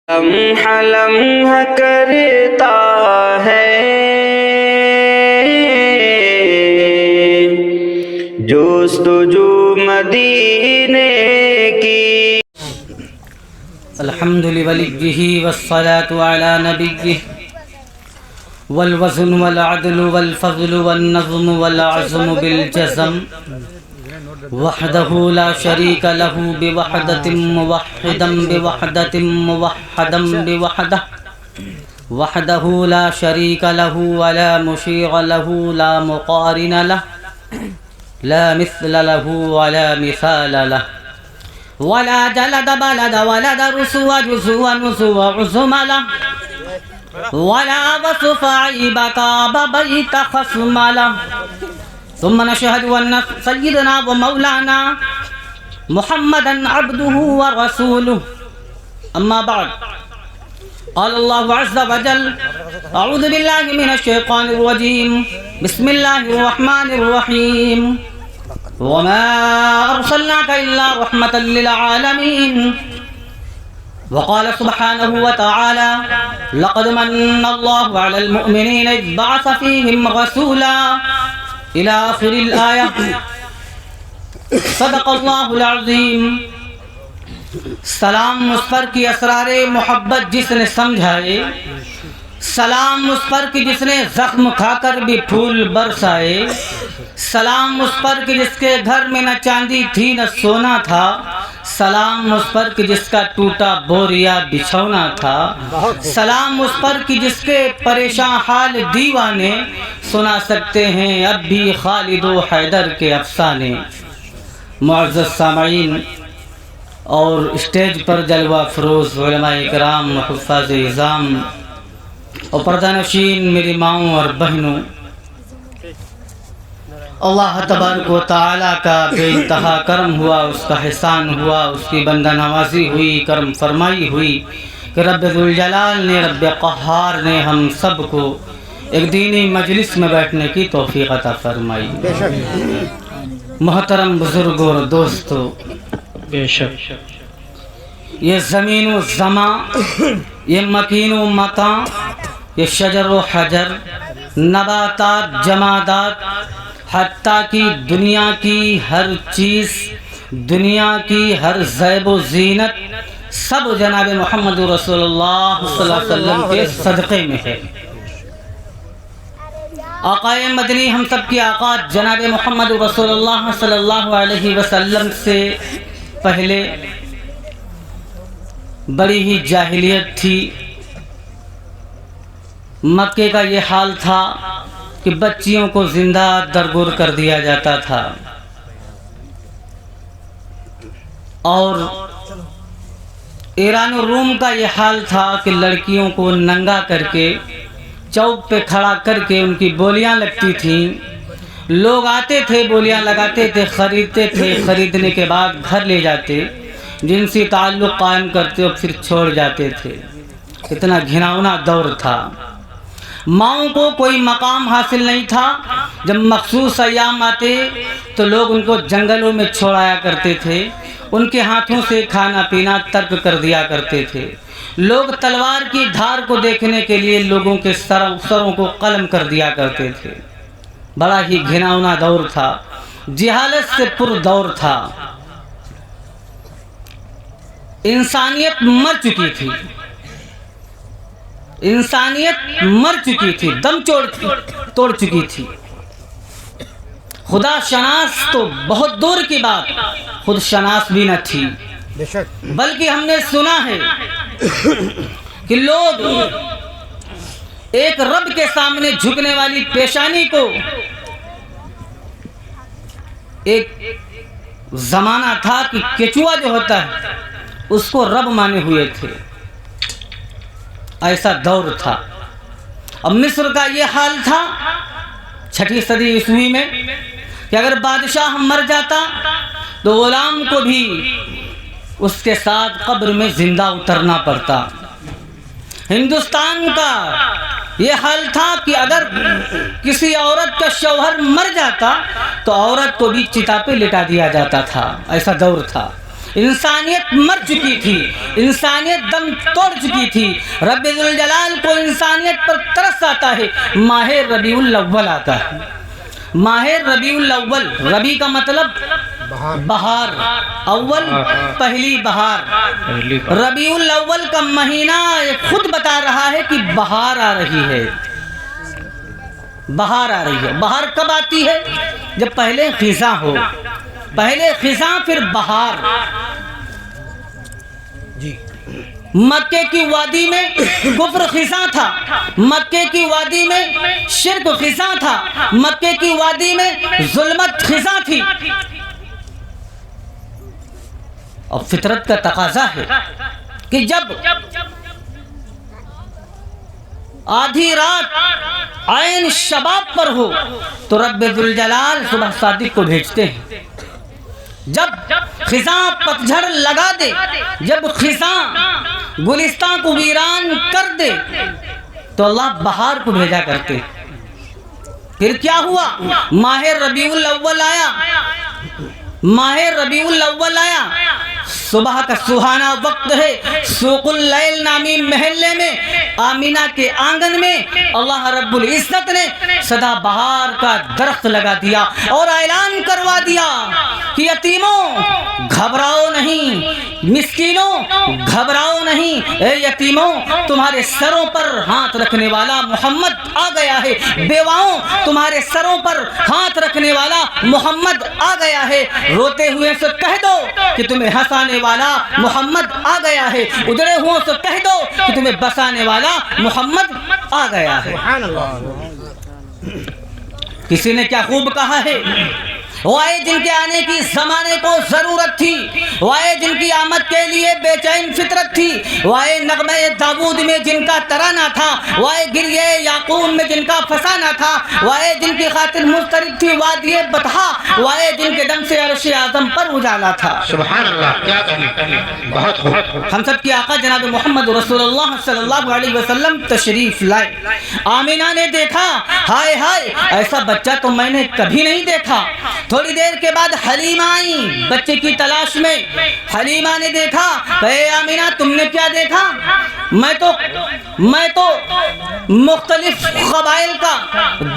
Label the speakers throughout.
Speaker 1: لمحہ لمحہ کرتا ہے جستجو مدینے کی۔
Speaker 2: الحمد لوليه والصلاة على نبيه والوزن والعدل والفضل والنظم والعزم بالجزم وحده لا شريك له بوحدة موحدا بوحدة موحدا بوحده وحده لا شريك له ولا مشيع له لا مقارن له لا مثل له ولا مثال له ولا جلد بلد ولد رسو جسو نسو عزم له ولا وصف عيب كاب بيت خصم له ثم نشهد أن سيدنا ومولانا محمدا عبده ورسوله أما بعد قال الله عز وجل أعوذ بالله من الشيطان الرجيم بسم الله الرحمن الرحيم وما أرسلناك إلا رحمة للعالمين وقال سبحانه وتعالى لقد من الله على المؤمنين إذ بعث فيهم رسولا إلى آخر الآية صدق اللہ العظیم۔ سلام اس پر کی اسرار محبت جس نے سمجھائے، سلام اس پر کی جس نے زخم کھا کر بھی پھول برسائے، سلام اس پر کی جس کے گھر میں نہ چاندی تھی نہ سونا تھا، سلام اس پر کی جس کا ٹوٹا بوریا بچھونا تھا، سلام اس پر کی جس کے پریشان حال دیوانے سنا سکتے ہیں اب بھی خالد و حیدر کے افسانے۔ معزز سامعین اور اسٹیج پر جلوہ فروز علماء کرام، حفاظ اعظام اور پردہ نشین میری ماؤں اور بہنوں، اللہ تبارک و تعالیٰ کا بے انتہا کرم ہوا، اس کا احسان ہوا، اس کی بندہ نوازی ہوئی، کرم فرمائی ہوئی کہ رب ذوالجلال نے، رب قہار نے ہم سب کو ایک دینی مجلس میں بیٹھنے کی توفیق عطا فرمائی۔ محترم بزرگوں اور دوستو،
Speaker 3: بے شک
Speaker 2: یہ زمین و زمان، یہ مکین و مکان، یہ شجر و حجر، نباتات، جمادات، حتیٰ کہ دنیا کی ہر چیز، دنیا کی ہر زیب و زینت سب جناب محمد رسول اللہ صلی اللہ علیہ وسلم کے صدقے میں ہے۔ آقا مدنی ہم سب کی آقا جناب محمد رسول اللہ صلی اللہ علیہ وسلم سے پہلے بڑی ہی جاہلیت تھی۔ مکے کا یہ حال تھا کہ بچیوں کو زندہ درگور کر دیا جاتا تھا، اور ایران و روم کا یہ حال تھا کہ لڑکیوں کو ننگا کر کے چوک پہ کھڑا کر کے ان کی بولیاں لگتی تھیں، لوگ آتے تھے، بولیاں لگاتے تھے، خریدتے تھے، خریدنے کے بعد گھر لے جاتے، جنسی تعلق قائم کرتے اور پھر چھوڑ جاتے تھے۔ اتنا گھناؤنا دور تھا، ماؤں کو کوئی مقام حاصل نہیں تھا۔ جب مخصوص ایام آتے تو لوگ ان کو جنگلوں میں چھوڑایا کرتے تھے، ان کے ہاتھوں سے کھانا پینا ترک کر دیا کرتے تھے۔ لوگ تلوار کی دھار کو دیکھنے کے لیے لوگوں کے سروں کو قلم کر دیا کرتے تھے۔ بڑا ہی گھناؤنا دور تھا، جہالت سے پر دور تھا۔ انسانیت مر چکی تھی، انسانیت مر چکی تھی، دم توڑ چکی تھی۔ خدا شناس تو بہت دور کی بات، خود شناس بھی نہ تھی، بلکہ ہم نے سنا ہے کہ لوگ ایک رب کے سامنے جھکنے والی پیشانی کو ایک زمانہ تھا کہ کیچوا جو ہوتا ہے اس کو رب مانے ہوئے تھے، ایسا دور تھا۔ اب مصر کا یہ حال تھا 6 صدی عیسوی میں کہ اگر بادشاہ مر جاتا تو غلام کو بھی اس کے ساتھ قبر میں زندہ اترنا پڑتا۔ ہندوستان کا یہ حال تھا کہ اگر کسی عورت کا شوہر مر جاتا تو عورت کو بھی چتا پہ لٹا دیا جاتا تھا، ایسا دور تھا۔ انسانیت مر چکی تھی، انسانیت دم توڑ چکی تھی۔ رب ذوالجلال کو انسانیت پر ترس آتا ہے، ماہ ربیع الاول آتا ہے۔ ماہ ربیع الاول، ربیع کا مطلب بہار، اول پہلی بہار۔ ربیع الاول کا مہینہ خود بتا رہا ہے کہ بہار آ رہی ہے، بہار آ رہی ہے۔ بہار کب آتی ہے؟ جب پہلے خزاں ہو، پہلے خزاں پھر بہار۔ مکے کی وادی میں کفر خزاں تھا، مکے کی وادی میں شرک خزاں تھا، مکے کی وادی میں ظلمت خزاں تھی۔ اور فطرت کا تقاضا ہے کہ جب آدھی رات عین شباب پر ہو تو رب ذوالجلال صبح صادق کو بھیجتے ہیں۔ جب خزاں پتجھڑ لگا دے، جب خزاں گلستان کو ویران کر دے تو اللہ بہار کو بھیجا کرتے۔ پھر کیا ہوا؟ ماہ ربیع الاول آیا، ماہ ربیع الاول آیا، صبح کا سہانا وقت ہے، سوق اللیل نامی محلے میں آمینہ کے آنگن میں اللہ رب العزت نے سدا بہار کا درخت لگا دیا اور اعلان کروا دیا کہ یتیموں گھبراؤ نہیں، مسکینوں گھبراؤ نہیں، اے یتیموں تمہارے سروں پر ہاتھ رکھنے والا محمد آ گیا ہے، بیواؤں تمہارے سروں پر ہاتھ رکھنے والا محمد آ گیا ہے، روتے ہوئے سے کہہ دو کہ تمہیں ہنسانے والا محمد آ گیا ہے، اجڑے ہوئے سے کہہ دو کہ تمہیں بسانے والا محمد آ گیا ہے۔ کسی نے کیا خوب کہا ہے، وائے جن کے آنے کی زمانے کو ضرورت تھی، وائے جن کی آمد کے لیے بے چین فطرت تھی، وائے نغمہ داود میں جن کا ترانہ تھا، وائے گریہ یعقوب میں جن کا فسانہ تھا، وائے جن کی خاطر مضطرب تھی وادی بطحا، وائے جن کے دم سے عرش اعظم پر اجالا تھا۔
Speaker 3: سبحان اللہ، کیا کہنے، بہت خوب۔
Speaker 2: ہم سب کی آقا جناب محمد رسول اللہ صلی اللہ علیہ وسلم تشریف لائے۔ آمینہ نے دیکھا، ہائے ہائے ایسا بچہ تو میں نے کبھی نہیں دیکھا۔ تھوڑی دیر کے بعد حلیمہ آئیں بچے کی تلاش میں۔ حلیمہ نے دیکھا، اے آمینہ تم نے کیا دیکھا؟ میں تو مختلف قبائل کا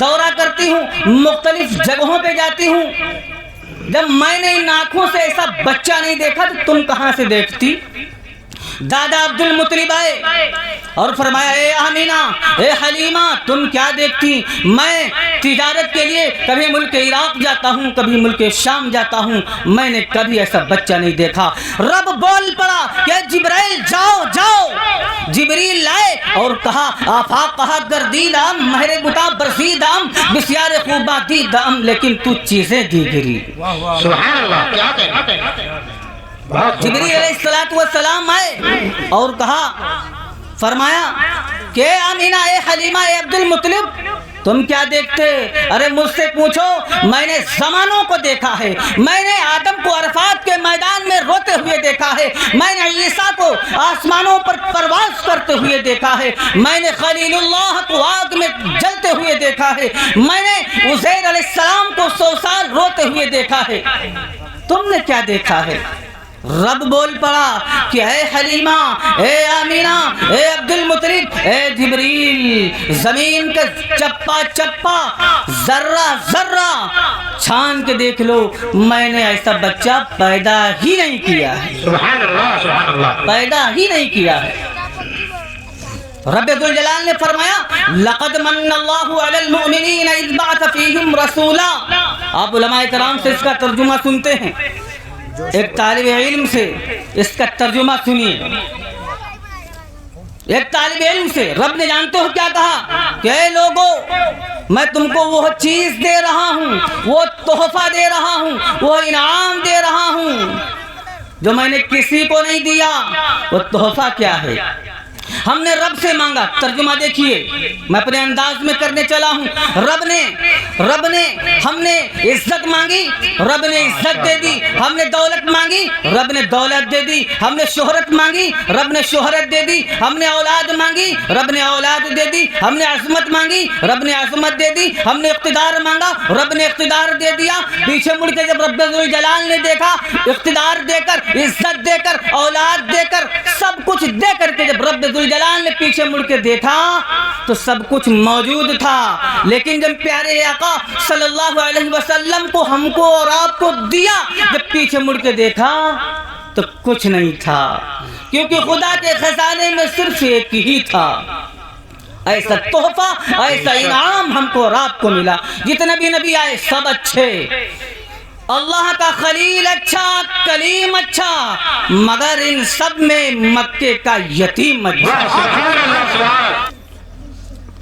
Speaker 2: دورہ کرتی ہوں، مختلف جگہوں پہ جاتی ہوں، جب میں نے ان آنکھوں سے ایسا بچہ نہیں دیکھا تو تم کہاں سے دیکھتی؟ دادا عبد المطلب آئے اور فرمایا، اے آمینہ، اے حلیمہ تم کیا دیکھتی؟ میں تجارت کے لیے کبھی ملک عراق جاتا ہوں، کبھی ملک شام جاتا ہوں، میں نے کبھی ایسا بچہ نہیں دیکھا۔ رب بول پڑا کہ جبرائیل جاؤ جاؤ۔ جبریل لائے اور کہا، آفاق کہا گردیدام مہر بتا برسیدام بسیار خوبہ دیدام، لیکن تو چیزیں دی گری۔
Speaker 3: سبحان اللہ، کیا کہنے۔
Speaker 2: جبریل علیہ السلام آئے اور کہا، فرمایا کہ آمینہ اے حلیمہ اے عبد المطلب تم کیا دیکھتے؟ ارے مجھ سے پوچھو، میں نے زمانوں کو دیکھا ہے، میں نے آدم کو عرفات کے میدان میں روتے ہوئے دیکھا ہے، میں نے عیسیٰ کو آسمانوں پر پرواز کرتے ہوئے دیکھا ہے، میں نے خلیل اللہ کو آگ میں جلتے ہوئے دیکھا ہے، میں نے عزیر علیہ السلام کو 100 سال روتے ہوئے دیکھا ہے، تم نے کیا دیکھا ہے؟ رب بول پڑا کہ اے حلیمہ، اے آمینہ، اے عبد المطلب، اے جبریل زمین کا چپا چپا ذرہ ذرہ چھان کے دیکھ لو، میں نے ایسا بچہ پیدا ہی نہیں کیا ہے،
Speaker 3: سبحان اللہ، سبحان اللہ،
Speaker 2: پیدا ہی نہیں کیا ہے۔ رب ذوالجلال نے فرمایا، لقد من اللہ علی المؤمنین اذ بعث فیہم رسولا۔ آپ علماء کرام سے اس کا ترجمہ سنتے ہیں، ایک طالب علم سے اس کا ترجمہ سنیے۔ ایک طالب علم سے رب نے جانتے ہو کیا کہا کہ اے لوگوں، میں تم کو وہ چیز دے رہا ہوں، وہ تحفہ دے رہا ہوں، وہ انعام دے رہا ہوں جو میں نے کسی کو نہیں دیا۔ وہ تحفہ کیا ہے؟ ہم نے رب سے مانگا. ترجمہ دیکھیے, میں اپنے انداز میں کرنے چلا ہوں. رب نے ہم نے عزت مانگی, رب نے عزت دے دی. ہم نے دولت مانگی, رب نے دولت دے دی. ہم نے شہرت مانگی, رب نے شہرت دے دی. ہم نے اولاد مانگی, رب نے اولاد دے دی. ہم نے عظمت مانگی, رب نے عظمت دے دی. ہم نے اقتدار مانگا, رب نے اقتدار دے دیا. پیچھے مڑ کے جب رب ذوالجلال نے دیکھا, اقتدار دے کر, عزت دے کر, اولاد دے کر, سب کچھ دے کر کے جب رب ذوالجلال نے پیچھے مڑ کے دیکھا تو سب کچھ موجود تھا. لیکن جب پیارے آقا صلی اللہ علیہ وسلم کو, ہم کو اور آپ کو دیا, جب پیچھے مڑ کے دیکھا تو کچھ نہیں تھا, کیونکہ خدا کے خزانے میں صرف ایک ہی تھا. ایسا تحفہ, ایسا انعام ہم کو اور آپ کو ملا. جتنے بھی نبی آئے سب اچھے, اللہ کا خلیل اچھا, کلیم اچھا, مگر ان سب میں مکے کا یتیم اچھا.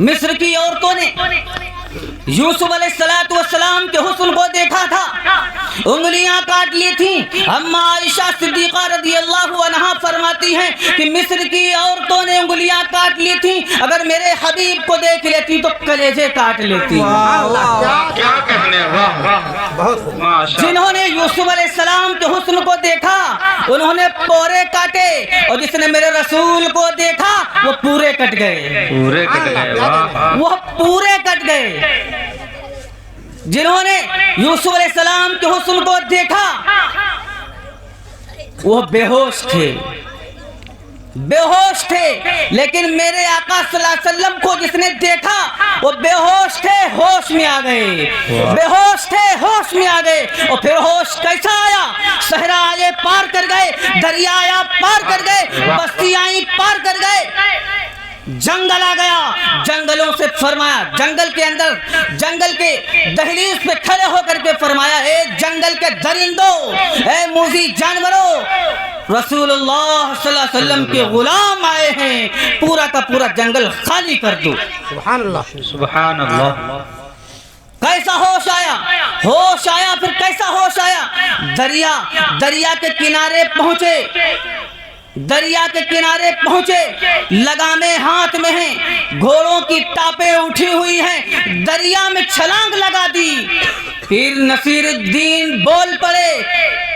Speaker 2: مصر کی عورتوں نے یوسف علیہ السلام کے حسن کو دیکھا تھا, انگلیاں کاٹ لی تھیں. اما عائشہ صدیقہ رضی اللہ عنہا فرماتی ہیں کہ مصر کی عورتوں نے انگلیاں کاٹ لی تھیں, اگر میرے حبیب کو دیکھ لیتی تو کلیجے کاٹ لیتی.
Speaker 3: کیا کہنے,
Speaker 2: جنہوں نے یوسف علیہ السلام کے حسن کو دیکھا انہوں نے پورے کاٹے, اور جس نے میرے رسول کو دیکھا وہ پورے کٹ گئے, وہ پورے کٹ گئے. جنہوں نے یوسف علیہ السلام کے حسن کو دیکھا وہ بے ہوش تھے, بے ہوش تھے. لیکن میرے آقا صلی اللہ علیہ وسلم کو جس نے دیکھا وہ بے ہوش تھے, ہوش میں آ گئے, بے ہوش تھے, ہوش میں آ گئے. اور پھر ہوش کیسا آیا, صحرا آئے پار کر گئے, دریا آیا پار کر گئے, بستی آئی پار کر گئے, جنگل آ گیا, جنگلوں سے فرمایا, جنگل کے اندر, جنگل کے دہلیز پہ کھڑے ہو کر کے فرمایا, اے جنگل کے درندوں, اے موذی جانوروں, رسول اللہ صلی اللہ علیہ وسلم کے غلام آئے ہیں, پورا کا پورا جنگل خالی کر دو.
Speaker 3: سبحان اللہ, سبحان اللہ.
Speaker 2: کیسا ہوش آیا, ہوش آیا, پھر کیسا ہوش آیا. دریا کے کنارے پہنچے, دریا کے کنارے پہنچے, لگامیں ہاتھ میں ہیں, گھوڑوں کی ٹاپیں اٹھی ہوئی ہیں, دریا میں چھلانگ لگا دی. پھر نصیر الدین بول پڑے,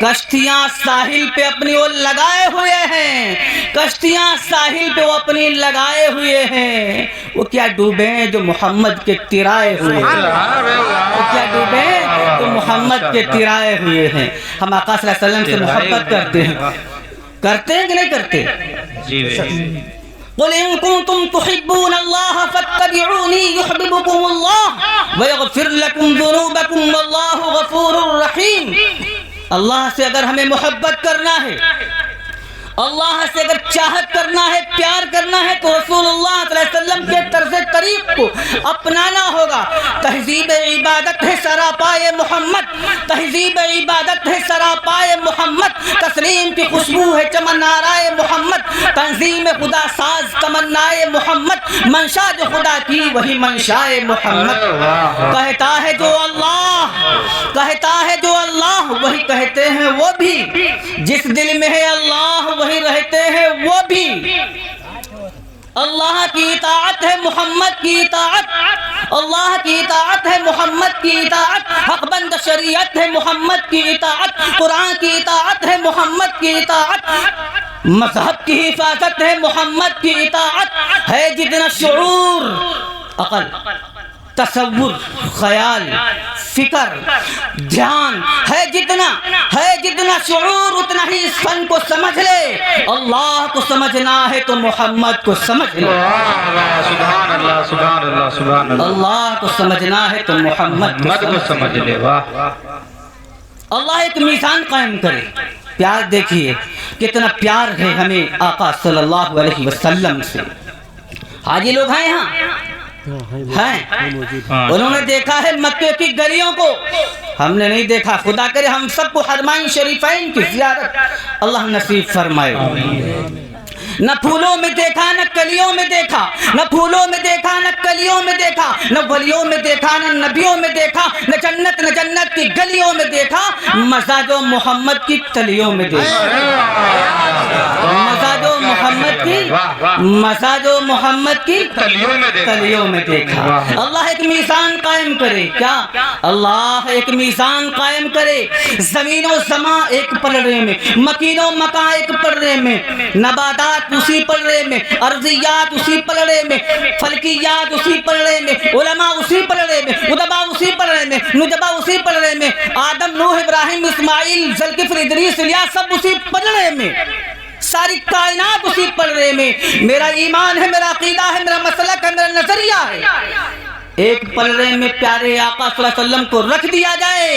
Speaker 2: کشتیاں ساحل پہ اپنی وہ لگائے ہوئے ہیں, کشتیاں ساحل پہ وہ اپنی لگائے ہوئے ہیں. وہ کیا ڈوبے ہیں جو محمد کے ترائے ہوئے ہیں, وہ کیا ڈوبے ہیں جو محمد کے ترائے ہوئے ہیں. ہم آقا صلی اللہ علیہ وسلم سے محبت کرتے ہیں, کرتے ہیں کہ نہیں کرتے؟ قل ان کنتم تحبون اللہ فاتبعونی یحببکم اللہ ویغفر لکم ذنوبکم واللہ غفور رحیم. اللہ سے اگر ہمیں محبت کرنا ہے, اللہ سے اگر چاہت کرنا ہے, پیار کرنا ہے, تو رسول اللہ صلی اللہ علیہ وسلم کے طرز طریق کو اپنانا ہوگا. تہذیب عبادت ہے سراپائے محمد, تہذیب عبادت ہے سراپائے محمد, تسلیم کی خوشبو ہے چمن آرائے محمد, تنظیم خدا ساز تمنائے محمد, منشا جو خدا کی وہی منشائے محمد. کہتا ہے جو اللہ, کہتا ہے جو اللہ, وہی کہتے ہیں وہ بھی, جس دل میں ہے اللہ وہی رہتے ہیں وہ بھی. اللہ کی اطاعت ہے محمد کی اطاعت, اللہ کی اطاعت ہے محمد کی اطاعت, حق بند شریعت ہے محمد کی اطاعت, قرآن کی اطاعت ہے محمد کی اطاعت, مذہب کی حفاظت ہے محمد کی اطاعت. ہے جتنا شعور, عقل, تصور, خیال, فکر, دھیان, ہے جتنا شعور اتنا ہی اس فن کو سمجھ لے. اللہ کو سمجھنا ہے تو محمد کو سمجھ لے,
Speaker 3: سبحان اللہ, سبحان اللہ, سبحان اللہ.
Speaker 2: اللہ کو سمجھنا ہے تو محمد کو
Speaker 3: سمجھ لے. واہ,
Speaker 2: اللہ ایک میزان قائم کرے. پیار دیکھیے کتنا پیار ہے ہمیں آقا صلی اللہ علیہ وسلم سے. حاجی لوگ ہیں یہاں ہیں, انہوں نے دیکھا ہے مکے کی گلیوں کو, ہم نے نہیں دیکھا. خدا کرے ہم سب کو حرمین شریفین کی زیارت اللہ نصیب فرمائے. نہ پھولوں میں دیکھا نہ کلیوں میں دیکھا، نہ پھولوں میں دیکھا نہ کلیوں میں دیکھا، نہ ولیوں میں دیکھا نہ نبیوں میں دیکھا، نہ جنت کی گلیوں میں دیکھا، مزہ جو محمد کی تلیوں میں دیکھا، مزہ جو محمد کی تلیوں میں دیکھا۔ اللہ ایک میزان قائم کرے، کیا اللہ ایک میزان قائم کرے، زمین و زمان ایک پلڑے میں، مکین و مکان ایک پلڑے میں، نباتات اسی پلڑے میں، ارضیات اسی پلڑے میں، فلکیات اسی پلڑے میں، علماء اسی پلڑے میں، ادباء اسی پلڑے میں، نجبا اسی پلڑے میں، آدم، نوح، ابراہیم، اسماعیل، ذوالکفل، ادریس، الیاس سب اسی پلڑے میں، ساری کائنات اسی پلڑے میں۔ میرا ایمان ہے، میرا عقیدہ ہے، میرا مسلک ہے، میرا نظریہ ہے، ایک پلڑے میں پیارے آقا صلی اللہ علیہ وسلم کو رکھ دیا جائے،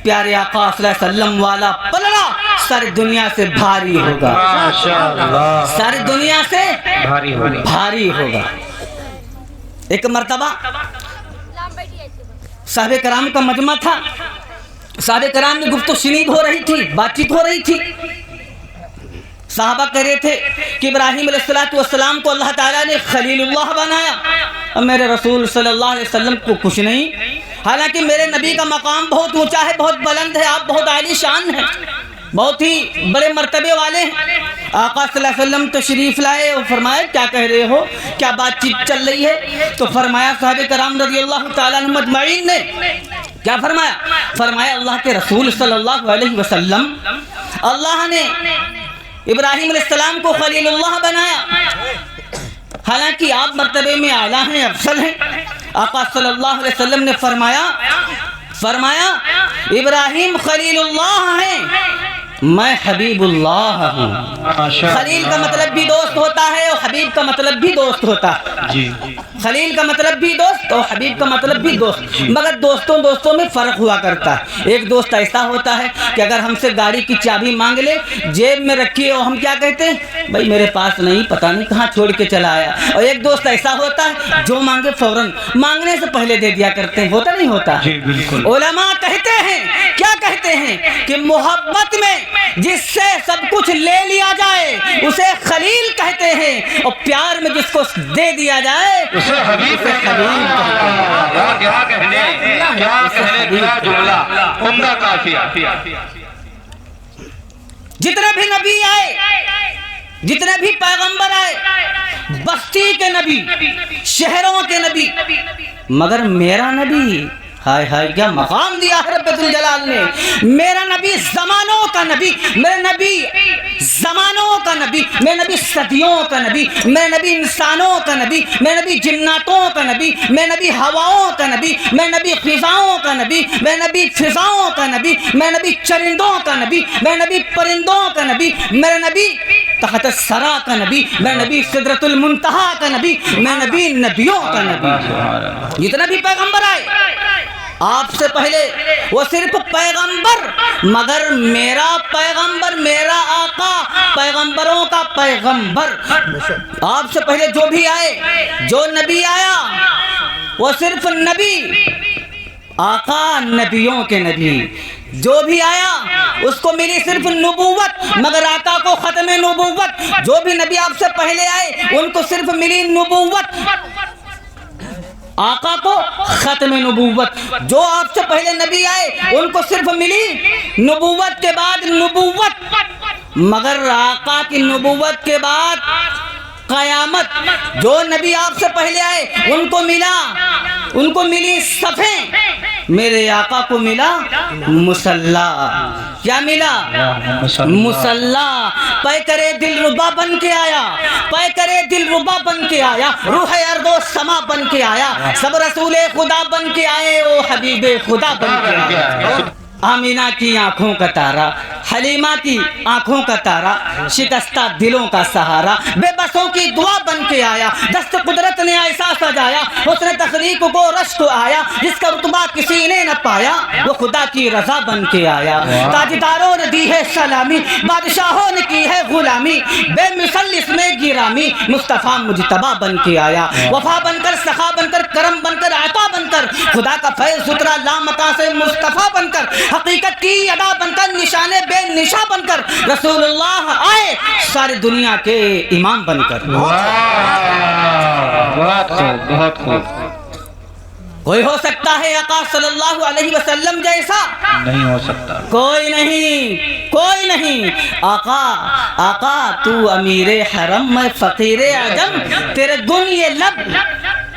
Speaker 2: پیارے آقا صلی اللہ علیہ وسلم والا پلڑا ساری دنیا سے بھاری ہوگا، ساری دنیا سے بھاری ہوگا۔ ایک مرتبہ صحابہ کرام کا مجمع تھا، صحابہ کرام میں گفتگو شنید ہو رہی تھی، بات چیت ہو رہی تھی۔ صحابہ کہہ رہے تھے کہ ابراہیم علیہ السلام کو اللہ تعالیٰ نے خلیل اللہ بنایا، اور میرے رسول صلی اللہ علیہ وسلم کو کچھ نہیں، حالانکہ میرے نبی کا مقام بہت اونچا ہے، بہت بلند ہے، آپ بہت عالی شان ہیں، بہت ہی بڑے مرتبے والے ہیں۔ آقا صلی اللہ علیہ وسلم تشریف لائے اور فرمایا کیا کہہ رہے ہو، کیا بات چیت چل رہی ہے؟ تو فرمایا صحابہ کرام رضی اللہ تعالیٰ عنہم اجمعین نے کیا فرمایا؟ فرمایا اللہ کے رسول صلی اللہ علیہ وسلم، اللہ نے ابراہیم علیہ السلام کو خلیل اللہ بنایا، حالانکہ آپ مرتبے میں اعلیٰ ہیں، افضل ہیں۔ آقا صلی اللہ علیہ وسلم نے فرمایا ابراہیم خلیل اللہ ہیں، میں حبیب اللہ ہوں۔ خلیل کا مطلب بھی دوست ہوتا ہے اور حبیب کا مطلب بھی دوست ہوتا ہے، خلیل کا مطلب بھی دوست اور حبیب کا مطلب بھی دوست، مگر دوستوں میں فرق ہوا کرتا ہے۔ ایک دوست ایسا ہوتا ہے کہ اگر ہم سے گاڑی کی چابی مانگ لے، جیب میں رکھیے، اور ہم کیا کہتے ہیں؟ بھائی میرے پاس نہیں، پتہ نہیں کہاں چھوڑ کے چلا آیا۔ اور ایک دوست ایسا ہوتا ہے جو مانگے فوراً مانگنے سے پہلے دے دیا کرتے ہیں، ہوتا نہیں ہوتا؟ علماء کہتے ہیں، کیا کہتے ہیں کہ محبت میں جس سے سب کچھ لے لیا جائے اسے خلیل کہتے ہیں، اور پیار میں جس کو دے دیا جائے اسے حبیب کہتے ہیں۔
Speaker 3: کیا کہنے کیا جملہ عمدہ کافیہ۔
Speaker 2: جتنے بھی نبی آئے، جتنے بھی پیغمبر آئے، بستی کے نبی، شہروں کے نبی، مگر میرا نبی، ہائے ہائے کیا مقام دیا ہے رب الجلال نے، میرا نبی زمانوں کا نبی، میرا نبی زمانوں کا نبی، میرا نبی صدیوں کا نبی، میرا نبی انسانوں کا نبی، میرا نبی جناتوں کا نبی، میرا نبی ہواؤں کا نبی، میرا نبی خزاؤں کا نبی، میرا نبی فضاؤں کا نبی، میرا نبی چرندوں کا نبی، میرا نبی پرندوں کا نبی، میرا نبی تحت الثری کا نبی، میرا نبی سدرۃ المنتہا کا نبی، میرا نبی نبیوں کا نبی۔ جتنا بھی پیغمبر آئے آپ سے پہلے وہ صرف پیغمبر، مگر میرا پیغمبر، میرا آقا پیغمبروں کا پیغمبر۔ آپ سے پہلے جو بھی آئے، جو نبی آیا وہ صرف نبی، آقا نبیوں کے نبی، جو بھی آیا اس کو ملی صرف نبوت، مگر آقا کو ختم نبوت۔ جو بھی نبی آپ سے پہلے آئے ان کو صرف ملی نبوت، آقا کو ختم نبوت۔ جو آپ سے پہلے نبی آئے ان کو صرف ملی نبوت کے بعد نبوت، مگر آقا کی نبوت کے بعد قیامت۔ جو نبی آپ سے پہلے آئے ان کو ملی صفیں، میرے آقا کو ملا مصلی۔ کیا ملا؟ مصلی۔ پے کرے دل ربا بن کے آیا، پے کرے دل ربا بن کے آیا، روح ارض و سما بن کے آیا، سب رسول خدا بن کے آئے، او حبیب خدا بن کے آئے۔ آمینہ کی آنکھوں کا تارا، حلیمہ کی آنکھوں کا تارا، شکستہ دلوں کا سہارا، بے بسوں کی دعا بن کے کے آیا, دست قدرت نے ایسا سجایا, حسن تخلیق کو رشک آیا, جس کا رتبہ کسی نے نہ پایا, وہ خدا کی رضا بن کے آیا. تاجداروں نے دی ہے سلامی, بادشاہوں نے کی ہے غلامی, بے مثل اس میں گرامی, مصطفیٰ مجتبیٰ بن کے آیا. وفا بن کر, سخا بن کر, کرم بن کر, عطا بن کر, خدا کا فیض سترا لامکاں سے مصطفیٰ بن کر, حقیقت کی ادا بن کر, نشانے بے نشاں بن کر, رسول اللہ آئے ساری دنیا کے امام بن کر.
Speaker 3: بہت خوب.
Speaker 2: کوئی ہو سکتا ہے آقا صلی اللہ علیہ وسلم جیسا؟
Speaker 3: نہیں ہو سکتا.
Speaker 2: کوئی نہیں, کوئی نہیں. آقا تو امیر حرم, میں فقیر اعظم, تیرے گن یہ لب,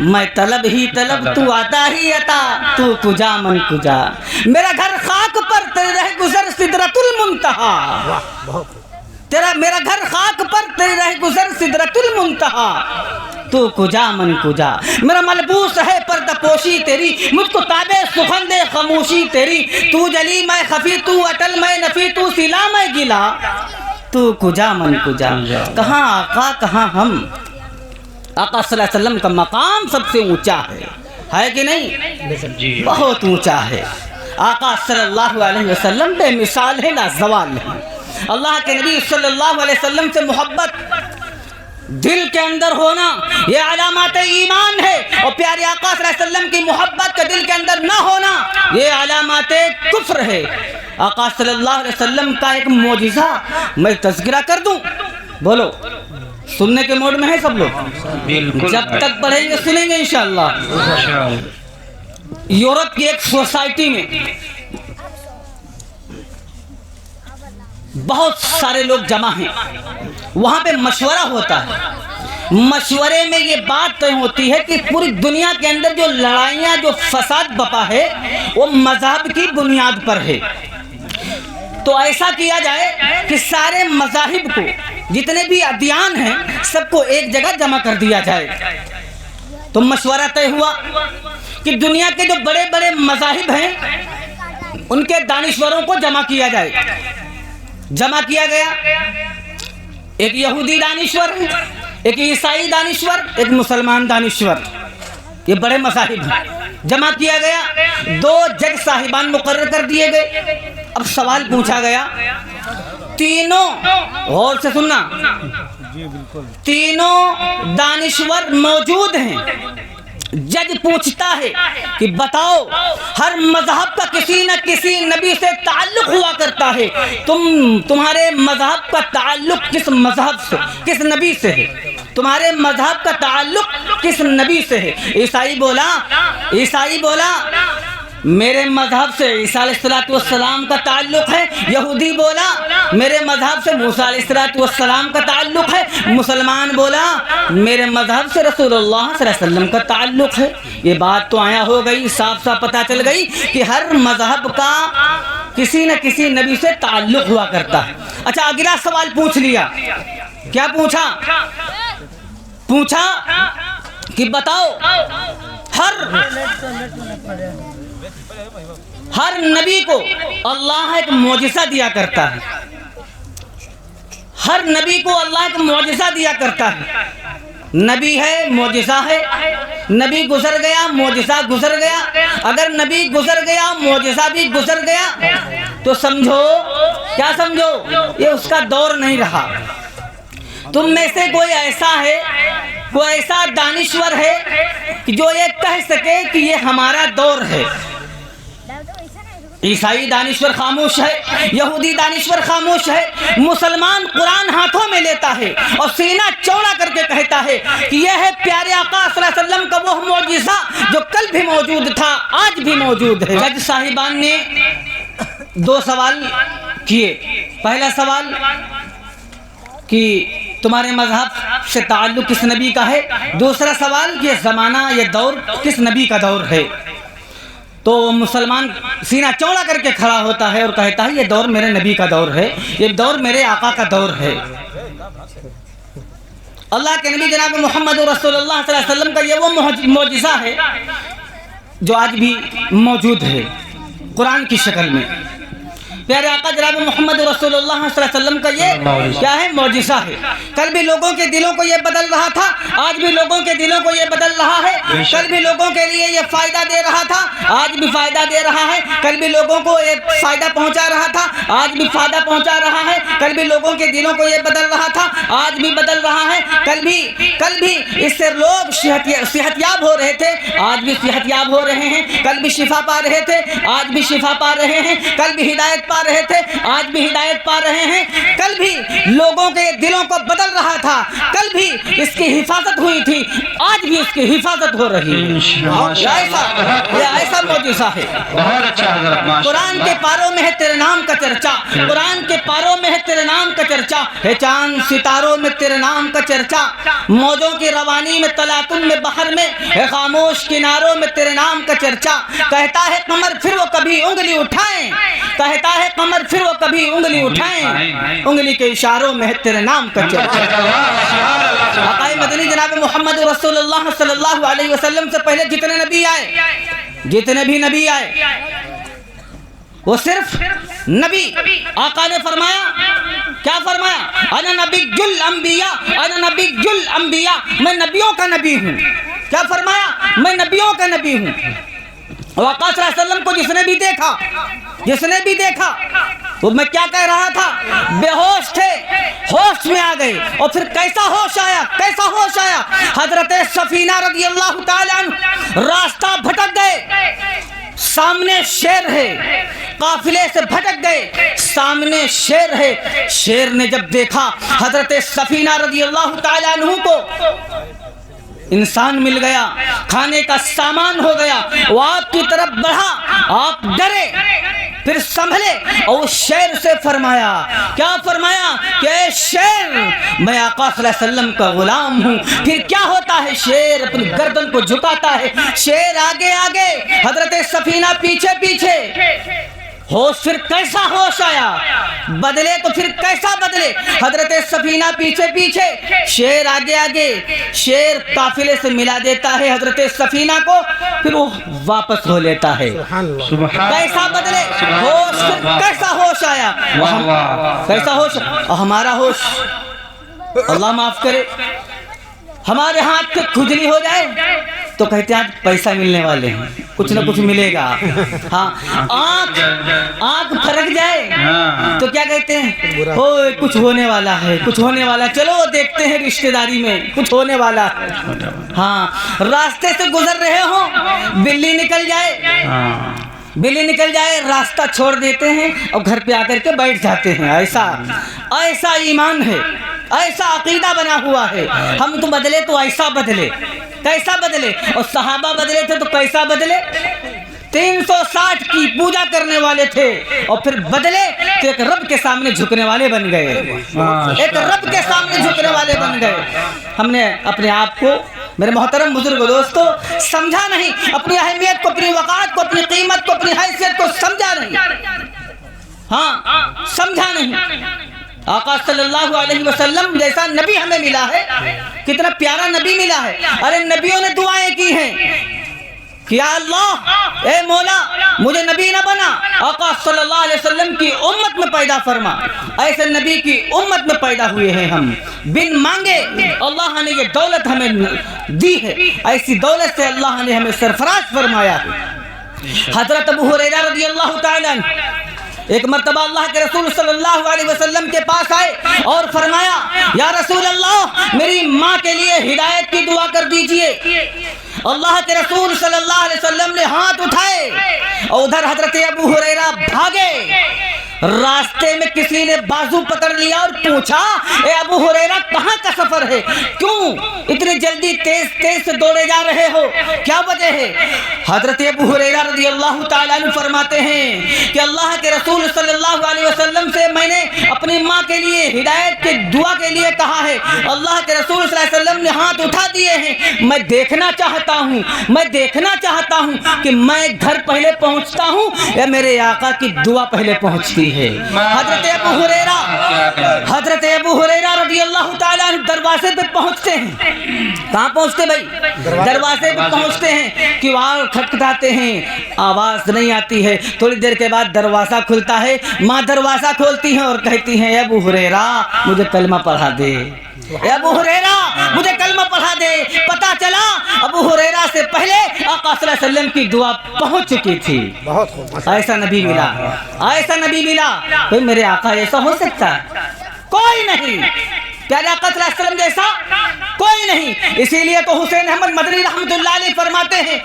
Speaker 2: میں طلب ہی طلب, تو عطا ہی عطا, تو کجا من کجا. میرا گھر خاک پر, تیرے رہ گزر سدرۃ المنتہا. میرا گھر خاک پر, تیرے رہ گزر سدرۃ المنتہا, تو کجا من کجا. میرا ملبوس ہے پردہ پوشی تیری, مجھ کو تابع سخن دے خاموشی تیری. تو جلی میں خفی, تو اٹل میں نفی, تو سلا میں گلا, تو کجا من کجا. کہاں آقا کہاں ہم. آقا صلی اللہ علیہ وسلم کا مقام سب سے اونچا ہے کہ نہیں؟ بہت اونچا ہے. آقا صلی اللہ علیہ وسلم بے مثال ہے, لازوال ہے. اللہ کے نبی صلی اللہ علیہ وسلم سے محبت دل کے اندر ہونا یہ علامات ایمان ہے, اور پیارے آقا صلی اللہ علیہ وسلم کی محبت کا دل کے اندر نہ ہونا یہ علامات کفر ہے. آقا صلی اللہ علیہ وسلم کا ایک معجزہ میں تذکرہ کر دوں. بولو, سننے کے موڈ میں ہے سب لوگ؟
Speaker 3: بالکل.
Speaker 2: جب تک پڑھیں گے سنیں گے انشاءاللہ. یورپ کی ایک سوسائٹی میں بہت سارے لوگ جمع ہیں, وہاں پہ مشورہ ہوتا ہے. مشورے میں یہ بات طے ہوتی ہے کہ پوری دنیا کے اندر جو لڑائیاں, جو فساد بپا ہے, وہ مذہب کی بنیاد پر ہے. تو ایسا کیا جائے کہ سارے مذاہب کو, جتنے بھی ادیان ہیں, سب کو ایک جگہ جمع کر دیا جائے. تو مشورہ طے ہوا کہ دنیا کے جو بڑے بڑے مذاہب ہیں ان کے دانشوروں کو جمع کیا جائے. جمع کیا گیا. ایک یہودی دانشور, ایک عیسائی دانشور, ایک مسلمان دانشور, یہ بڑے مذاہب ہیں. جمع کیا گیا. 2 جج صاحبان مقرر کر دیے گئے. اب سوال پوچھا گیا, تینوں, غور سے سننا, تینوں دانشور موجود ہیں. جج پوچھتا ہے کہ بتاؤ, ہر مذہب کا کسی نہ کسی نبی سے تعلق ہوا کرتا ہے, تمہارے مذہب کا تعلق کس مذہب سے, کس نبی سے ہے؟ تمہارے مذہب کا تعلق کس نبی سے ہے؟ عیسائی بولا میرے مذہب سے عیسیٰ علیہ السلام کا تعلق ہے. یہودی بولا میرے مذہب سے موسیٰ علیہ السلام کا تعلق ہے. مسلمان بولا میرے مذہب سے رسول اللہ صلی اللہ علیہ وسلم کا تعلق ہے. یہ بات تو آیا ہو گئی, صاف صاف پتہ چل گئی کہ ہر مذہب کا کسی نہ کسی نبی سے تعلق ہوا کرتا ہے. اچھا, اگلا سوال پوچھ لیا. کیا پوچھا کہ بتاؤ, ہر نبی کو اللہ ایک معجزہ دیا کرتا ہے. ہر نبی کو اللہ ایک معجزہ دیا کرتا ہے. نبی ہے, معجزہ ہے. نبی گزر گیا, معجزہ گزر گیا. اگر نبی گزر گیا, معجزہ بھی گزر گیا, تو سمجھو, کیا سمجھو, یہ اس کا دور نہیں رہا. تم میں سے کوئی ایسا ہے, کوئی ایسا دانشور ہے کہ جو یہ کہہ سکے کہ یہ ہمارا دور ہے؟ عیسائی دانشور خاموش ہے, یہودی دانشور خاموش ہے. مسلمان قرآن ہاتھوں میں لیتا ہے اور سینہ چوڑا کر کے کہتا ہے کہ یہ ہے پیارے آقا صلی اللہ علیہ وسلم کا وہ معجزہ جو کل بھی موجود تھا, آج بھی موجود ہے. جج صاحبان نے 2 سوال کیے. پہلا سوال کہ تمہارے مذہب سے تعلق کس نبی کا ہے. دوسرا سوال کہ یہ زمانہ, یہ دور کس نبی کا دور ہے. تو مسلمان سینہ چوڑا کر کے کھڑا ہوتا ہے اور کہتا ہے یہ دور میرے نبی کا دور ہے, یہ دور میرے آقا کا دور ہے. اللہ کے نبی جناب محمد رسول اللہ صلی اللہ علیہ وسلم کا یہ وہ معجزہ ہے جو آج بھی موجود ہے قرآن کی شکل میں. پیارے آقا جناب محمد رسول اللہ صلی اللہ علیہ وسلم کا یہ کیا ہے, معجزہ ہے. کل بھی لوگوں کے دلوں کو یہ بدل رہا تھا, آج بھی لوگوں کے دلوں کو یہ بدل رہا ہے. کل بھی لوگوں کے لیے یہ فائدہ دے رہا تھا, آج بھی فائدہ دے رہا ہے. کل بھی لوگوں کو یہ فائدہ پہنچا رہا تھا, آج بھی فائدہ پہنچا رہا ہے. کل بھی لوگوں کے دلوں کو یہ بدل رہا تھا, آج بھی بدل رہا ہے. کل بھی اس سے لوگ صحت یاب ہو رہے تھے, آج بھی صحت یاب ہو رہے ہیں. کل بھی شفا پا رہے تھے, آج بھی شفا پا رہے ہیں. کل بھی ہدایت پا رہے تھے, آج بھی ہدایت پا رہے ہیں. کل بھی لوگوں کے دلوں کو بدل رہا تھا, کل بھی اس کی حفاظت ہوئی تھی, آج بھی اس کی حفاظت ہو رہی ہے. یہ ایسا معجزہ ہے.
Speaker 3: بہت اچھا حضرت ماشاء
Speaker 2: قرآن کے پاروں میں ہے تیرے نام کا چرچا, قرآن کے پاروں میں ہے تیرے نام کا چرچا. ہے چاند ستاروں میں تیرے نام کا چرچا, موجوں کی روانی میں تلاطم میں بحر میں, ہے خاموش کناروں میں تیرے نام کا چرچا. کہتا ہے قمر پھر وہ کبھی انگلی اٹھائیں, کہتا ہے قمر پھر وہ کبھی انگلی اٹھائیں, انگلی کے اشاروں میں ہے تیرے نام کا چرچا. آقائے مدنی جناب محمد رسول اللہ صلی اللہ علیہ وسلم سے پہلے جتنے نبی آئے, جتنے بھی نبی آئے, وہ صرف نبی. آقا نے فرمایا, کیا فرمایا؟ انا نبی الانبیاء, انا نبی الانبیاء, میں نبیوں کا نبی ہوں. کیا فرمایا؟ میں نبیوں کا نبی ہوں. آقا صلی اللہ علیہ وسلم کو جس نے بھی دیکھا وہ میں کیا کہہ رہا تھا, بے ہوش تھے, ہوش میں آ گئے. اور پھر کیسا ہوش آیا, حضرت سفینہ رضی اللہ تعالی عنہ راستہ بھٹک گئے, سامنے شیر ہے, قافلے سے بھٹک گئے, سامنے شیر ہے. شیر نے جب دیکھا حضرت سفینہ رضی اللہ تعالی عنہ کو, انسان مل گیا, کھانے کا سامان ہو گیا, وہ آپ کی طرف بڑھا, آپ ڈرے, پھر سنبھلے اور اس شیر سے فرمایا, کیا فرمایا کہ اے شیر, میں آقا صلی اللہ علیہ وسلم کا غلام ہوں. پھر کیا ہوتا ہے, شیر اپنی گردن کو جھکاتا ہے, شیر آگے آگے, حضرت سفینہ پیچھے پیچھے. ہوش پھر کیسا ہوش آیا, بدلے تو پھر کیسا بدلے. حضرت سفینہ پیچھے پیچھے, شیر آگے آگے, شیر قافلے سے ملا دیتا ہے حضرت سفینہ کو, پھر وہ واپس ہو لیتا ہے. کیسا بدلے ہوش, پھر کیسا ہوش آیا, کیسا ہوش. ہمارا ہوش, اللہ معاف کرے, ہمارے ہاتھ پہ کھجلی ہو جائے تو کہتے ہیں آج پیسہ ملنے والے ہیں, کچھ نہ کچھ ملے گا. ہاں, آنکھ پھرک جائے تو کیا کہتے ہیں, اوہ کچھ ہونے والا ہے, کچھ ہونے والا, چلو دیکھتے ہیں رشتہ داری میں کچھ ہونے والا ہے. ہاں, راستے سے گزر رہے ہوں, بلی نکل جائے, راستہ چھوڑ دیتے ہیں اور گھر پہ آ کر کے بیٹھ جاتے ہیں. ایسا ایمان ہے, ایسا عقیدہ بنا ہوا ہے. ہم تو بدلے تو ایسا بدلے, کیسا بدلے. اور صحابہ بدلے تھے تو کیسا بدلے, 360 کی پوجا کرنے والے تھے, اور پھر بدلے تو ایک رب کے سامنے جھکنے والے بن گئے, ایک رب کے سامنے جھکنے والے بن گئے. ہم نے اپنے آپ کو, میرے محترم بزرگ دوستو, سمجھا نہیں, اپنی اہمیت کو, اپنی وقار کو, اپنی قیمت کو, اپنی حیثیت کو سمجھا نہیں. ہاں, سمجھا نہیں. آقا صلی اللہ علیہ وسلم جیسا نبی ہمیں ملا ہے, کتنا پیارا نبی ملا ہے. ارے نبیوں نے دعائیں کی ہیں کہ یا اللہ, اے مولا مجھے نبی نہ بنا, آقا صلی اللہ علیہ وسلم کی امت میں پیدا فرما. ایسے نبی کی امت میں پیدا ہوئے ہیں ہم, بن مانگے اللہ نے یہ دولت ہمیں دی ہے. ایسی دولت سے اللہ نے ہمیں سرفراز فرمایا ہے. حضرت ابو ہریرہ رضی اللہ تعالی عنہ ایک مرتبہ اللہ کے رسول صلی اللہ علیہ وسلم کے پاس آئے اور فرمایا, یا رسول اللہ میری ماں کے لیے ہدایت کی دعا کر دیجئے. اللہ کے رسول صلی اللہ علیہ وسلم نے ہاتھ اٹھائے اور ادھر حضرت ابو ہریرہ بھاگے. راستے میں کسی نے بازو پکڑ لیا اور پوچھا, اے ابو ہریرہ کہاں کا سفر ہے, کیوں اتنی جلدی تیز سے دوڑے جا رہے ہو, کیا وجہ ہے. حضرت ابو ہریرہ رضی اللہ تعالیٰ عنہ فرماتے ہیں کہ اللہ کے رسول صلی اللہ علیہ وسلم سے میں نے اپنی ماں کے لیے ہدایت کی دعا کے لیے کہا ہے. اللہ کے رسول صلی اللہ علیہ وسلم نے ہاتھ اٹھا دیے ہیں. میں دیکھنا چاہتا ہوں کہ میں گھر پہلے پہنچتا ہوں یا میرے آقا کی دعا پہلے پہنچتی ہے. حضرت ابو ہریرہ رضی اللہ تعالیٰ عنہ دروازے پہ پہنچتے ہیں. کہاں پہنچتے بھائی, دروازے پہ پہنچتے ہیں, کیوار کھٹکھٹاتے ہیں, آواز نہیں آتی ہے. تھوڑی دیر کے بعد دروازہ کھلتا ہے, ماں دروازہ کھولتی ہیں اور کہتی ہیں, ابو ہریرہ مجھے کلمہ پڑھا دے. اے ابو ہریرہ مجھے کلمہ پڑھا دے. پتا چلا ابو ہریرہ سے پہلے آقا صلی اللہ علیہ وسلم کی دعا پہنچ چکی تھی.
Speaker 4: بہت خوب.
Speaker 2: ایسا نبی ملا, ایسا نبی ملا. کوئی میرے آقا ایسا ہو سکتا ہے؟ کوئی نہیں. پیارے آقا صلی اللہ علیہ وسلم جیسا کوئی نہیں. اسی لیے تو حسین احمد مدنی رحمۃ اللہ علیہ فرماتے ہیں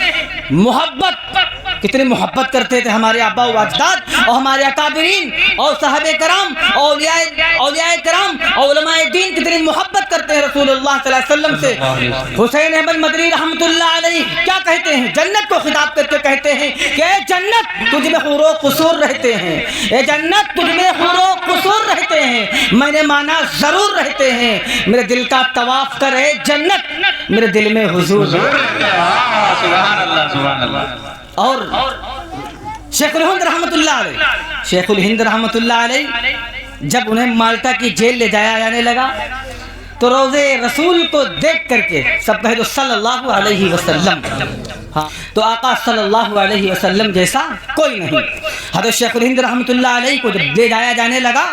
Speaker 2: محبت, کتنی محبت کرتے تھے ہمارے آبا و اجداد اور ہمارے اکابرین اور صحابہ کرام, اولیاء کرام, علماء دین کتنی محبت کرتے ہیں رسول اللہ صلی اللہ علیہ وسلم سے. حسین احمد مدنی رحمۃ اللہ علیہ کیا کہتے ہیں؟ جنت کو خطاب کر کے کہتے ہیں کہ اے جنت تجھ میں حور و قصور رہتے ہیں, اے جنت تجھ میں حور و قصور رہتے ہیں. میں نے مانا ضرور رہتے ہیں. میرے دل کا طواف کرے جنت, میرے دل میں حضور.
Speaker 3: سبحان اللہ سبحان اللہ.
Speaker 2: اور شیخ الہند رحمۃ اللہ علیہ, شیخ الہند رحمۃ اللہ علیہ جب انہیں مالٹا کی جیل لے جایا جانے لگا تو روضے رسول کو دیکھ کر کے سب کہے تو صلی اللہ علیہ وسلم, ہاں تو آقا صلی اللہ علیہ وسلم جیسا کوئی نہیں. حضرت شیخ الہند رحمۃ اللہ علیہ کو جب لے جایا جانے لگا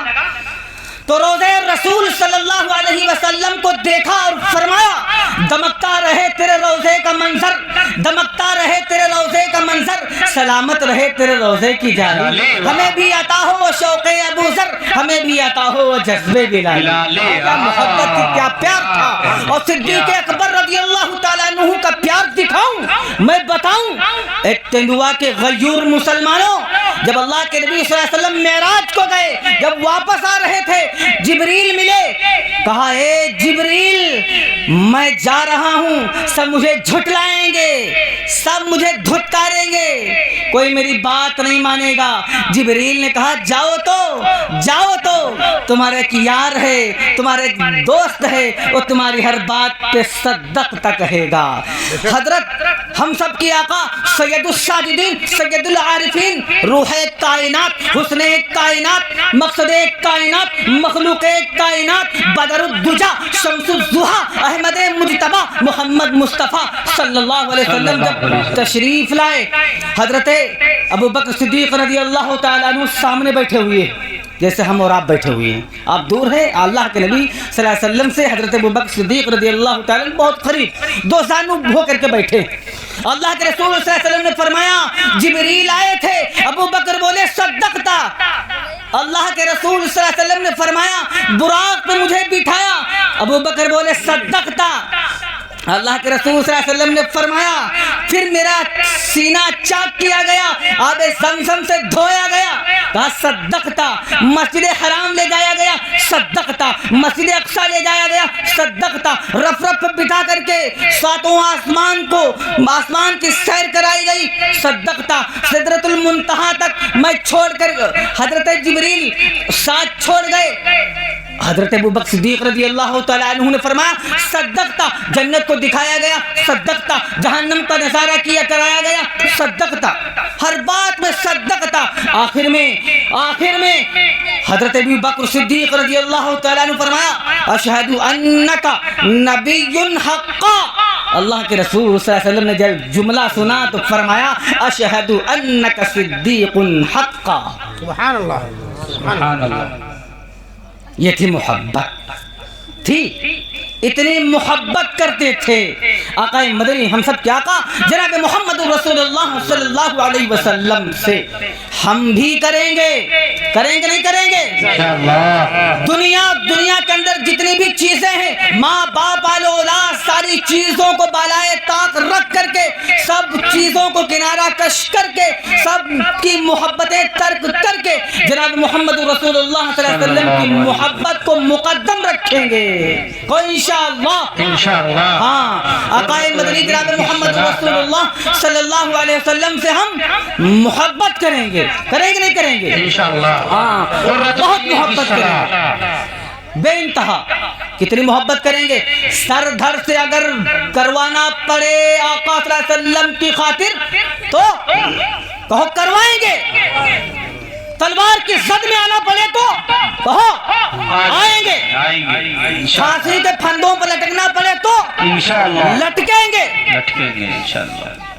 Speaker 2: تو روضے رسول صلی اللہ علیہ وسلم کو دیکھا اور فرمایا دمکتا رہے تیرے روضے کا منظر, دمکتا رہے تیرے روضے کا منظر, سلامت رہے تیرے روضے کی جالی. ہمیں بھی عطا ہو وہ شوق ابو ذر, ہمیں بھی عطا ہو وہ جذبے بلال. کیا محبت تھی, کیا پیار تھا. اور صدیق اکبر رضی اللہ تعالیٰ عنہ کا پیار دکھاؤں, میں بتاؤں. ایک تندوا کے غیور مسلمانوں, جب اللہ کے نبی صلی اللہ علیہ وسلم معراج کو گئے, جب واپس آ رہے تھے جبریل ملے, کہا اے جبریل میں جا رہا ہوں, سب مجھے جھٹلائیں گے, سب مجھے دھتکاریں گے, کوئی میری بات نہیں مانے گا. جبریل نے کہا جاؤ تو تمہارا ایک یار ہے, تمہارا ایک دوست ہے, وہ تمہاری ہر بات پہ صدقتا کہے گا. حضرت ہم سب کی آقا سید الساجدین, سید العارفین, روح کائنات, حسن کائنات, مقصد کائنات, مخلوق کائنات, بدر الدجا, شمس الضحیٰ, احمد مجتبی, محمد مصطفیٰ صلی اللہ علیہ وسلم جب تشریف لائے, حضرت ابو بکر صدیق رضی اللہ تعالیٰ عنہ سامنے بیٹھے ہوئے جیسے ہم اور آپ بیٹھے ہوئے ہیں. آپ دور ہیں اللہ کے نبی صلی اللہ علیہ وسلم سے. حضرت ابو بکر صدیق رضی اللہ تعالیٰ عنہ بہت قریب, دو زانو ہو کر کے بیٹھے. اللہ کے رسول صلی اللہ علیہ وسلم نے فرمایا جبریل آئے تھے, ابو بکر بولے صدقتا. اللہ کے رسول صلی اللہ علیہ وسلم نے فرمایا براق پہ مجھے بٹھایا, ابو بکر بولے صدقتا. اللہ کے رسول صلی اللہ علیہ وسلم نے فرمایا پھر میرا سینہ چاک کیا گیا, آب زمزم سے دھویا گیا, کہا صدقتا. مسجد حرام لے جایا گیا, صدقتا. مسجد اقصی لے جایا گیا, صدقتا. رف رف بٹھا کر کے ساتوں آسمان کو, آسمان کی سیر کرائی گئی, صدقتا. سدرۃ المنتہا تک میں چھوڑ کر, حضرت جبریل ساتھ چھوڑ گئے. حضرت ابو بکر صدیق رضی اللہ تعالیٰ عنہ نے فرمایا صدقتا. جنت کو دکھایا گیا, صدقتا. جہنم کا نظارہ کیا کرایا گیا, صدقتا. ہر بات میں صدقتا. آخر میں حضرت ابو بکر صدیق رضی اللہ تعالیٰ عنہ فرمایا اشہد انک نبی حقا. اللہ کے رسول صلی اللہ علیہ وسلم نے جب جملہ سنا تو فرمایا اشہد انک صدیق حقا.
Speaker 4: سبحان اللہ
Speaker 3: سبحان اللہ.
Speaker 2: یہ تھی محبت, تھی اتنی محبت کرتے تھے آقا مدنی ہم سب کے آقا جناب محمد رسول اللہ صلی اللہ علیہ وسلم سے. ہم بھی کریں گے نہیں کریں گے
Speaker 3: انشاءاللہ.
Speaker 2: دنیا کے اندر جتنی بھی چیزیں ہیں, ماں باپ اولاد, ساری چیزوں کو بالائے طاق رکھ کر کے, سب چیزوں کو کنارہ کش کر کے, سب کی محبتیں ترک کر کے جناب محمد رسول اللہ صلی اللہ علیہ وسلم کی محبت کو مقدم رکھیں گے. کوئی انشاءاللہ. ہاں آقا مدنی جناب محمد رسول اللہ صلی اللہ علیہ وسلم سے ہم محبت کریں گے نہیں کریں گے
Speaker 3: انشاءاللہ.
Speaker 2: ہاں بہت محبت کریں گے, بے انتہا. کتنی محبت کریں گے, سر دھر سے اگر کروانا پڑے آقا صلی اللہ علیہ وسلم کی خاطر تو کہو کروائیں گے. تلوار کی زد میں آنا پڑے تو کہو آئیں گے. پھانسی کے پھندوں پر لٹکنا پڑے تو
Speaker 3: انشاءاللہ
Speaker 2: لٹکیں گے.
Speaker 3: لٹکیں گے انشاءاللہ.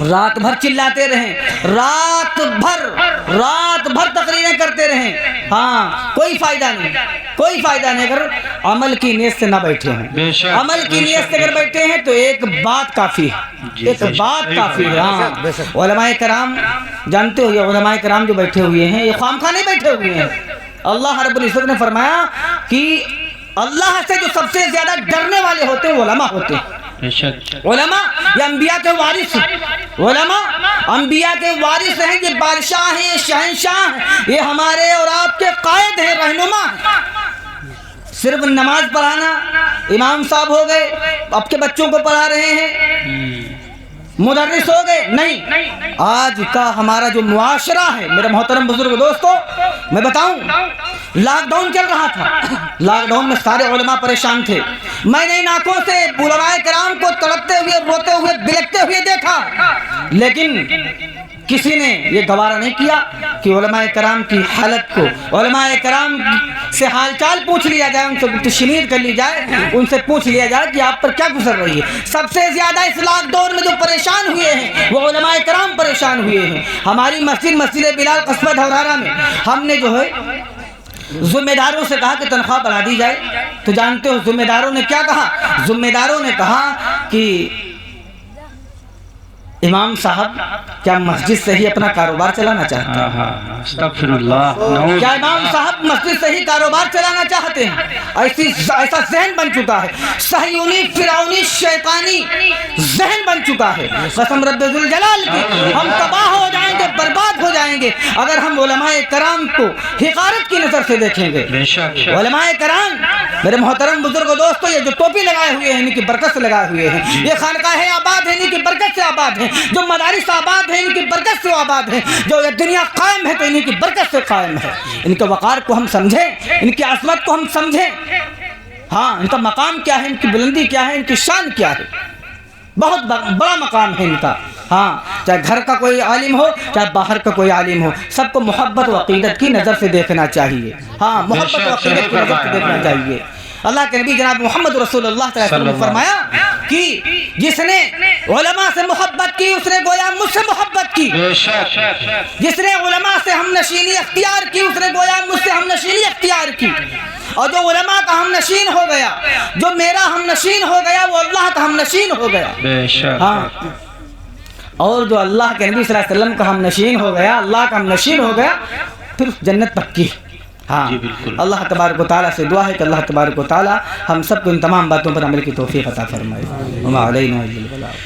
Speaker 2: رات بھر چلاتے رہیں، رات بھر تقریریں کرتے رہیں، ہاں کوئی فائدہ نہیں، کوئی فائدہ نہیں اگر عمل کی نیت سے نہ بیٹھے ہیں۔ عمل کی نیت سے اگر بیٹھے ہیں تو ایک بات کافی ہے، ایک بات کافی ہے۔ ہاں علماء کرام جانتے ہو، یہ علماء کرام جو بیٹھے ہوئے ہیں یہ خامخواہ نہیں بیٹھے ہوئے ہیں۔ اللہ رب العزت نے فرمایا کہ اللہ سے جو سب سے زیادہ ڈرنے والے ہوتے ہیں وہ علماء ہوتے ہیں۔ علماء یہ انبیاء کے وارث ہیں، علماء انبیاء کے وارث ہیں، یہ بادشاہ ہیں، شہنشاہ ہیں، یہ ہمارے اور آپ کے قائد ہیں، رہنما ہیں۔ صرف نماز پڑھانا، امام صاحب ہو گئے اب کے بچوں کو پڑھا رہے ہیں، مدرس ہو گئے، نہیں۔ آج کا ہمارا جو معاشرہ ہے میرے محترم بزرگ دوستو، میں بتاؤں لاک ڈاؤن چل رہا تھا، لاک ڈاؤن میں سارے علماء پریشان تھے، میں نے ان آنکھوں سے علماء کرام کو تڑپتے ہوئے، روتے ہوئے، بلکتے ہوئے دیکھا، لیکن کسی نے یہ گوارا نہیں کیا کہ علماء کرام کی حالت کو، علماء کرام سے حال چال پوچھ لیا جائے، ان سے گفت شنید کر لی جائے، ان سے پوچھ لیا جائے کہ آپ پر کیا گزر رہی ہے۔ سب سے زیادہ اس لاک ڈاؤن میں جو پریشان ہوئے ہیں وہ علماء کرام پریشان ہوئے ہیں۔ ہماری مسجد بلال قصبہ دھورارہ میں ہم نے جو ہے ذمہ داروں سے کہا کہ تنخواہ بڑھا دی جائے، تو جانتے ہو ذمہ داروں نے کیا کہا؟ ذمہ داروں نے کہا کہ امام صاحب کیا مسجد سے ہی اپنا کاروبار چلانا چاہتے ہیں؟
Speaker 3: استغفر اللہ۔
Speaker 2: کیا امام صاحب مسجد سے ہی کاروبار چلانا چاہتے ہیں؟ ایسا ذہن بن چکا ہے، صہیونی فرعونی شیطانی ذہن بن چکا ہے۔ قسم رب ذوالجلال کی ہم تباہ ہو جائیں گے، برباد ہو جائیں گے اگر ہم علماء کرام کو حقارت کی نظر سے دیکھیں گے۔ علماء کرام میرے محترم بزرگ دوستو، یہ جو ٹوپی لگائے ہوئے ہیں ان کی برکت سے لگائے ہوئے ہیں، یہ خانقاہیں آباد ہیں ان کی برکت سے آباد ہیں، جو مدارس آباد ہیں ان کی برکت سے آباد ہیں، جو یہ دنیا قائم ہے تو ان کی برکت سے قائم ہے۔ ان کے وقار کو ہم سمجھیں، ان کی عظمت کو ہم سمجھیں، ہاں ان کا مقام کیا ہے، ان کی بلندی کیا ہے، ان کی شان کیا ہے، بہت بڑا مقام ہے ان کا۔ ہاں چاہے گھر کا کوئی عالم ہو چاہے باہر کا کوئی عالم ہو، سب کو محبت و عقیدت کی نظر سے دیکھنا چاہیے، ہاں محبت و عقیدت کی نظر سے دیکھنا چاہیے۔ اللہ کے نبی جناب محمد رسول اللہ صلی اللہ علیہ وسلم نے فرمایا کہ جس نے علماء سے محبت کی اس نے گویا مجھ سے محبت کی، جس نے علماء سے ہم نشینی اختیار کی اس نے گویا مجھ سے ہم نشینی اختیار کی، اور جو علماء کا ہم نشین ہو گیا، جو میرا ہم نشین ہو گیا وہ اللہ کا ہم نشین ہو گیا۔ ہاں اور جو اللہ کے نبی صلی اللہ علیہ وسلم کا ہم نشین ہو گیا، اللہ کا ہم نشین ہو گیا، پھر جنت پکی۔ ہاں اللہ تبارک و تعالیٰ سے دعا ہے کہ اللہ تبارک و تعالیٰ ہم سب کو ان تمام باتوں پر عمل کی توفیق عطا فرمائے۔ وما علینا الا البلاغ۔